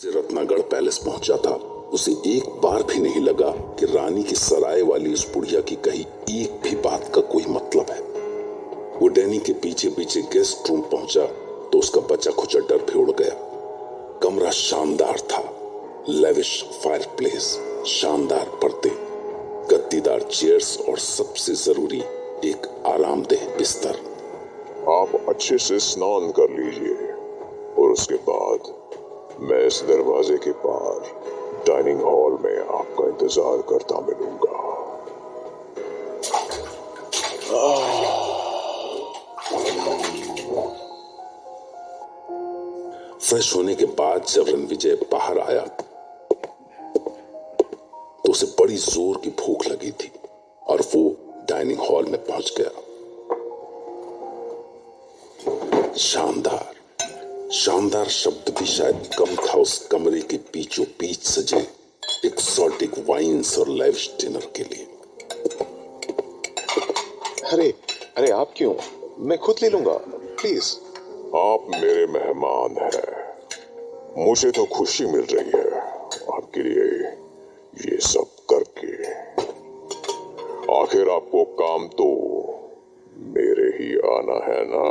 से रत्नागढ़ पैलेस पहुंचा था, उसे एक बार भी नहीं लगा कि रानी की सराय वाली उस बुढ़िया की कही एक भी बात का कोई मतलब है। वो डैनी के पीछे पीछे गेस्ट रूम पहुंचा तो उसका बचा खुचा डर भी उड़ गया। कमरा शानदार था, लेविश फायरप्लेस, शानदार पर्दे, गद्दीदार चेयर्स और सबसे जरूरी एक आरामदेह बिस्तर। आप अच्छे से स्नान कर लीजिए और उसके बाद मैं इस दरवाजे के पार डाइनिंग हॉल में आपका इंतजार करता मिलूंगा। फ्रेश होने के बाद जब रणविजय बाहर आया तो उसे बड़ी जोर की भूख लगी थी और वो डाइनिंग हॉल में पहुंच गया। शानदार शानदार शब्द भी शायद कम था उस कमरे के बीचों बीच सजे एक्सोटिक वाइन्स और लेविश डिनर के लिए। अरे आप क्यों? मैं खुद ले लूंगा, प्लीज। आप मेरे मेहमान हैं, मुझे तो खुशी मिल रही है आपके लिए ये सब करके। आखिर आपको काम तो मेरे ही आना है ना?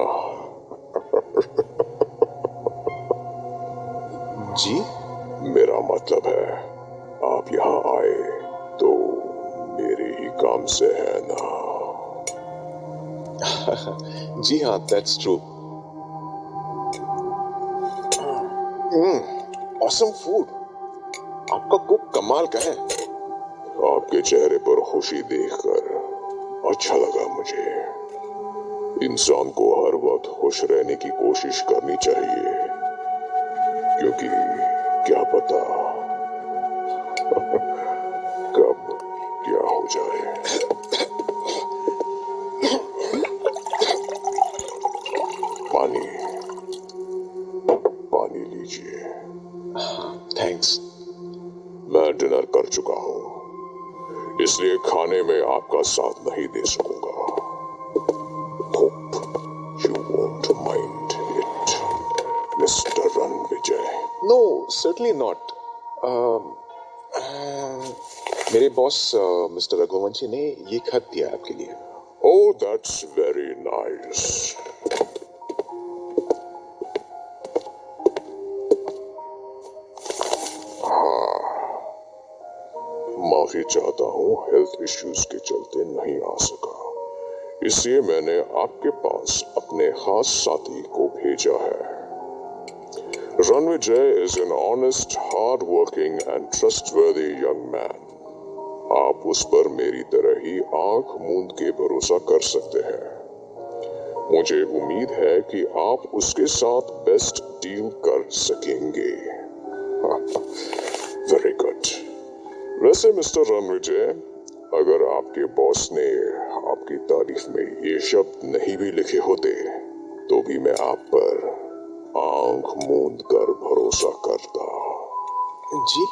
जी? मेरा मतलब है आप यहाँ आए तो मेरे ही काम से है ना? जी हाँ, दैट्स ट्रू। Awesome food. आपका कुक कमाल का है। आपके चेहरे पर खुशी देखकर अच्छा लगा मुझे। इंसान को हर वक्त खुश रहने की कोशिश करनी चाहिए, क्योंकि क्या पता कब क्या हो जाए। पानी पानी लीजिए। थैंक्स। मैं डिनर कर चुका हूँ, इसलिए खाने में आपका साथ नहीं दे सकूंगा। Hope you won't mind it, Mr. Ranvijay. No, certainly not. मेरे बॉस मिस्टर रघुवंशी ने ये खत दिया आपके लिए। Oh, that's very nice. माफी चाहता हूँ, हेल्थ इश्यूज के चलते नहीं आ सका, इसलिए मैंने आपके पास अपने खास साथी को भेजा है। Ranvijay is an honest, hard-working and trustworthy young man. आप उस पर मेरी तरह ही आंख मूंद के भरोसा कर सकते हैं। मुझे उम्मीद है कि आप उसके साथ बेस्ट डील कर सकेंगे। Very good. वैसे मिस्टर रणविजय, अगर आपके बॉस ने आपकी तारीफ में ये शब्द नहीं भी लिखे होते तो भी मैं आप पर आंख मूंद कर भरोसा करता। जी?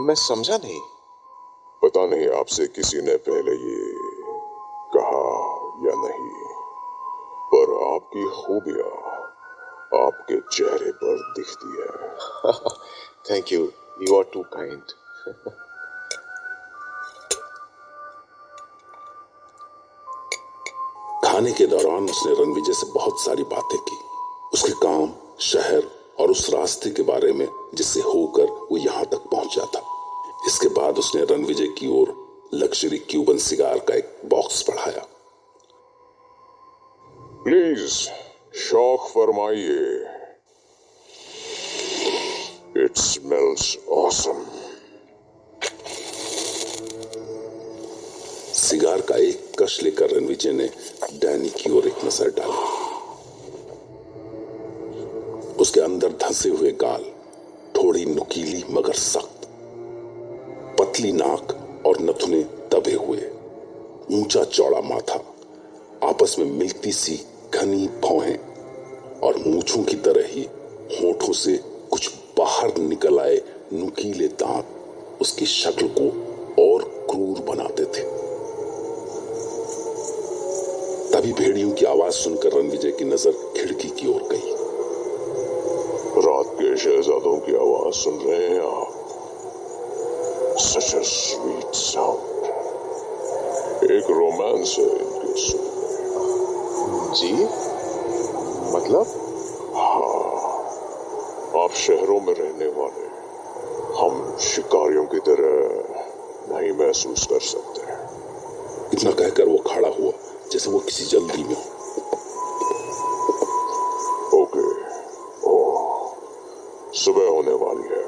मैं समझा नहीं। पता नहीं आपसे किसी ने पहले ये कहा या नहीं, पर आपकी खूबियां आपके चेहरे पर दिखती है। Thank you, you are too kind. खाने के दौरान उसने रणविजय से बहुत सारी बातें की, उसके काम, शहर और उस रास्ते के बारे में जिससे होकर वो यहाँ तक पहुंचा था। इसके बाद उसने रणविजय की ओर लग्जरी क्यूबन सिगार का एक बॉक्स बढ़ाया। प्लीज शौक फरमाइए। It smells awesome. सिगार का एक कश लेकर रणविजय ने डैनी की ओर एक नजर डाली। उसके अंदर धंसे हुए गाल, थोड़ी नुकीली मगर सख्त, पतली नाक और नथुने दबे हुए, ऊंचा चौड़ा माथा, आपस में मिलती सी घनी भौहें और मूंछों की तरह ही होठों से कुछ बाहर निकल आए नुकीले दांत उसकी शक्ल को और क्रूर बनाते थे। तभी भेड़ियों की आवाज सुनकर रणविजय की नजर खिड़की की ओर गई। रात के शहजादों की आवाज सुन रहे हैं आप? Such a sweet sound. एक रोमांस है इनके सुर में। जी, मतलब? आप शहरों में रहने वाले, हम शिकारियों की तरह नहीं महसूस कर सकते। इतना कहकर वो खड़ा हुआ जैसे वो किसी जल्दी में हो। ओके, ओह, सुबह होने वाली है।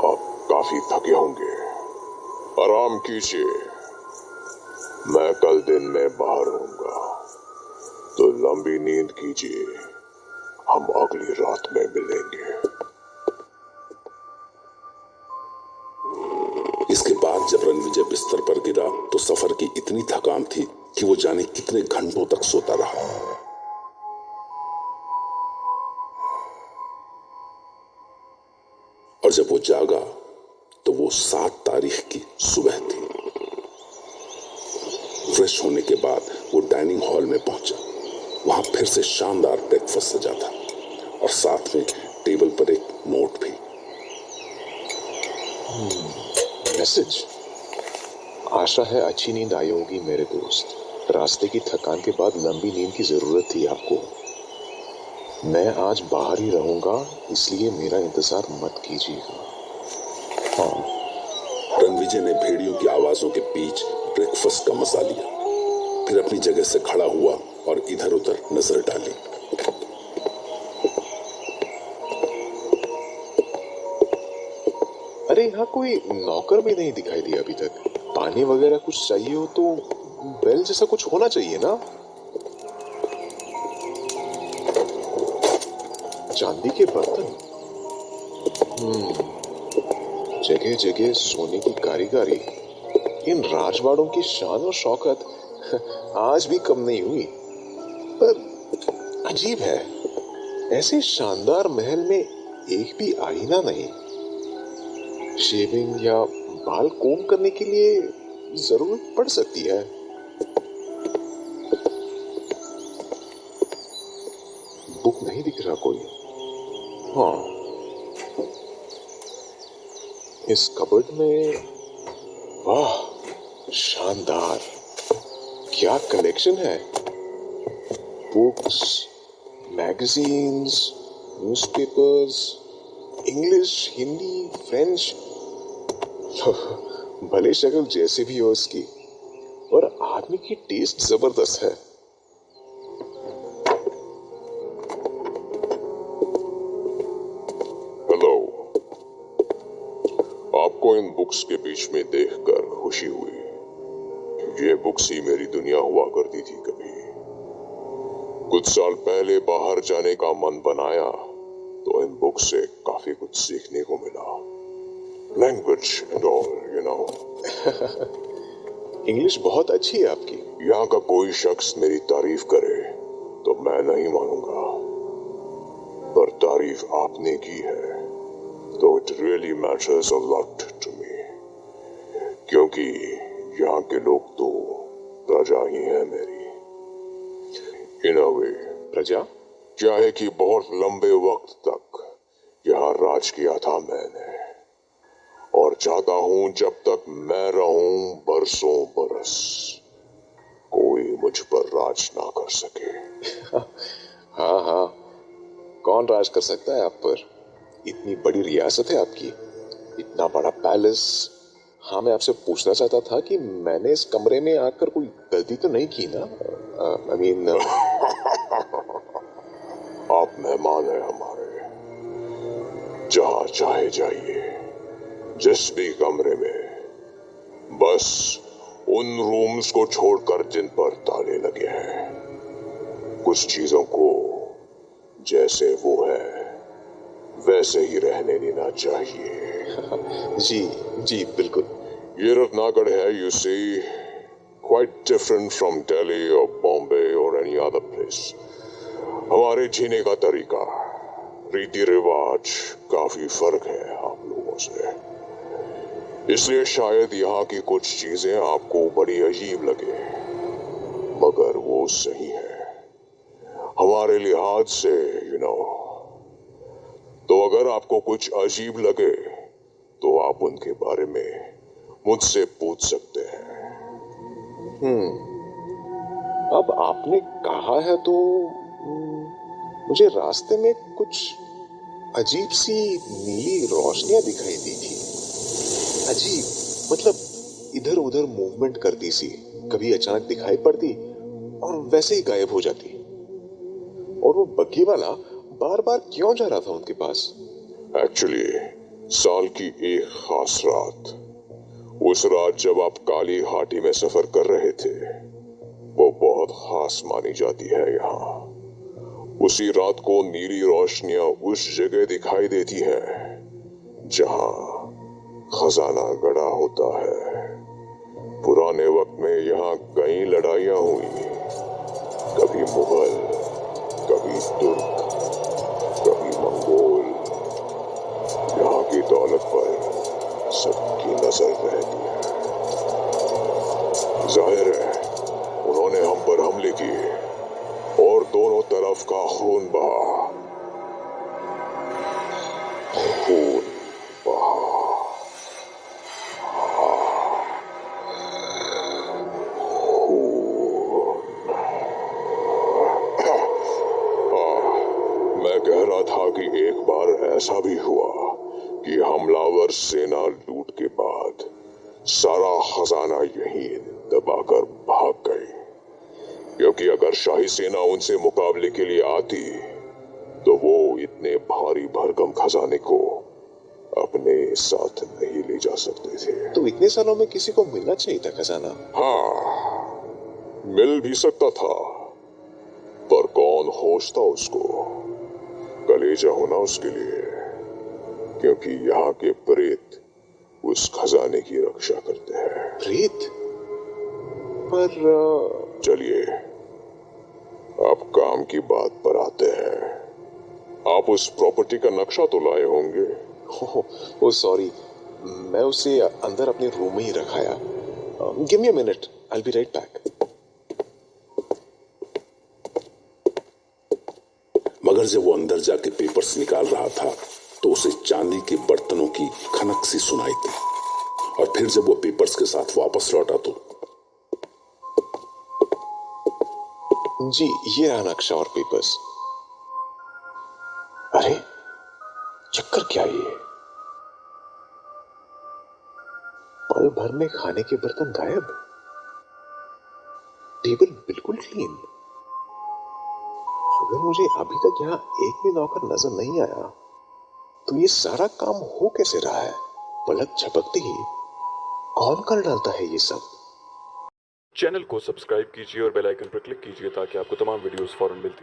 आप काफी थके होंगे, आराम कीजिए। मैं कल दिन में बाहर रहूंगा, तो लंबी नींद कीजिए। हम अगली रात में मिलेंगे। इसके बाद जब रणविजय बिस्तर पर गिरा तो सफर की इतनी थकान थी कि वो जाने कितने घंटों तक सोता रहा। और जब वो जागा तो वो 7 तारीख की सुबह थी। फ्रेश होने के बाद वो डाइनिंग हॉल में पहुंचा। वहां फिर से शानदार ब्रेकफास्ट सजा था और साथ में टेबल पर एक नोट भी। मैसेज। आशा है अच्छी नींद आई होगी मेरे दोस्त। रास्ते की थकान के बाद लंबी नींद की जरूरत थी आपको। मैं आज बाहर ही रहूंगा, इसलिए मेरा इंतजार मत कीजिएगा। हाँ। रणविजय ने भेड़ियों की आवाजों के बीच ब्रेकफास्ट का मजा लिया, फिर अपनी जगह से खड़ा हुआ और इधर उधर नजर डाली। अरे यहाँ कोई नौकर भी नहीं दिखाई दिया अभी तक। पानी वगैरह कुछ चाहिए हो तो बेल जैसा कुछ होना चाहिए ना। चांदी के बर्तन, जगह जगह सोने की कारीगरी। इन राजवाड़ों की शान और शौकत आज भी कम नहीं हुई। पर अजीब है, ऐसे शानदार महल में एक भी आईना नहीं। शेविंग या बाल कोम करने के लिए जरूरत पड़ सकती है। बुक नहीं दिख रहा कोई। हाँ, इस कबर्ड में, वाह शानदार, क्या कलेक्शन है। Books, magazines, newspapers, English, Hindi, French. भले शक्ल जैसी भी हो इसकी, और आदमी की टेस्ट जबरदस्त है। हेलो। आपको इन बुक्स के बीच में देखकर खुशी हुई। ये बुक्स ही मेरी दुनिया हुआ करती थी कभी। कुछ साल पहले बाहर जाने का मन बनाया तो इन बुक्स से काफी कुछ सीखने को मिला। Language and all, you know. English बहुत अच्छी है आपकी। यहाँ का कोई शख्स मेरी तारीफ करे तो मैं नहीं मानूंगा, पर तारीफ आपने की है तो it really matters a lot to me, क्योंकि यहाँ के लोग तो प्रजा ही है मेरी। इन अ वे, प्रजा? क्या है कि बहुत लंबे वक्त तक यहाँ राज किया था मैंने, और चाहता हूं जब तक मैं रहूं बरसों बरस कोई मुझ पर राज ना कर सके। हाँ हाँ, कौन राज कर सकता है आप पर? इतनी बड़ी रियासत है आपकी, इतना बड़ा पैलेस। हाँ, मैं आपसे पूछना चाहता था कि मैंने इस कमरे में आकर कोई गलती तो नहीं की ना? आई मीन आप मेहमान हैं हमारे, जहां चाहे जाइए, जिस भी कमरे में, बस उन रूम्स को छोड़कर जिन पर ताले लगे हैं। कुछ चीजों को जैसे वो है वैसे ही रहने देना चाहिए। जी जी बिल्कुल। ये रत्नागढ़ है, you see, quite different from Delhi और बॉम्बे और एनी अदर प्लेस। हमारे जीने का तरीका, रीति रिवाज काफी फर्क है आप लोगों से, इसलिए शायद यहाँ की कुछ चीजें आपको बड़ी अजीब लगे, मगर वो सही है हमारे लिहाज से, यू नो। तो अगर आपको कुछ अजीब लगे तो आप उनके बारे में मुझसे पूछ सकते हैं। अब आपने कहा है तो मुझे रास्ते में कुछ अजीब सी नीली रोशनियां दिखाई दी थी। अजीब मतलब इधर उधर मूवमेंट करती सी, कभी अचानक दिखाई पड़ती और वैसे ही गायब हो जाती। और वो बग्घी वाला बार बार क्यों जा रहा था उनके पास? एक्चुअली साल की एक खास रात, उस रात जब आप काली हाटी में सफर कर रहे थे, वो बहुत खास मानी जाती है यहाँ। उसी रात को नीली रोशनियां उस जगह दिखाई देती है जहां खजाना गड़ा होता है। पुराने वक्त में यहाँ कई लड़ाइयां हुई, कभी मुगल, कभी तुर्क, कभी मंगोल। यहाँ की दौलत पर सबकी नजर रहती है। जाहिर है उन्होंने हम पर हमले किए और दोनों तरफ का खून बहा। खून बहा। मैं कह रहा था कि एक बार ऐसा भी हुआ कि हमलावर सेना लूट के बाद सारा खजाना यहीं दबाकर भाग गई, क्योंकि अगर शाही सेना उनसे मुकाबले के लिए आती तो वो इतने भारी भरकम खजाने को अपने साथ नहीं ले जा सकते थे। तो इतने सालों में किसी को मिलना चाहिए था खजाना। हाँ, मिल भी सकता था, पर कौन होशता उसको? कलेजा होना उसके लिए, क्योंकि यहाँ के प्रेत उस खजाने की रक्षा करते हैं। प्रेत? पर चलिए अब काम की बात पर आते हैं। आप उस प्रॉपर्टी का नक्शा तो लाए होंगे। ओ सॉरी, मैं उसे अंदर अपने रूम में ही रखाया। Give me a minute, I will be right back. मगर जब वो अंदर जाके पेपर्स निकाल रहा था तो उसे चांदी के बर्तनों की खनक सी सुनाई दी। और फिर जब वो पेपर्स के साथ वापस लौटा तो जी, ये रहा नक्शा और पेपर्स। अरे चक्कर क्या ये? पल भर में खाने के बर्तन गायब, टेबल बिल्कुल क्लीन। अगर मुझे अभी तक यहाँ एक भी नौकर नजर नहीं आया तो ये सारा काम हो कैसे रहा है? पलक झपकते ही कौन कर डालता है ये सब? चैनल को सब्सक्राइब कीजिए और बेल आइकन पर क्लिक कीजिए ताकि आपको तमाम वीडियोस फौरन मिलती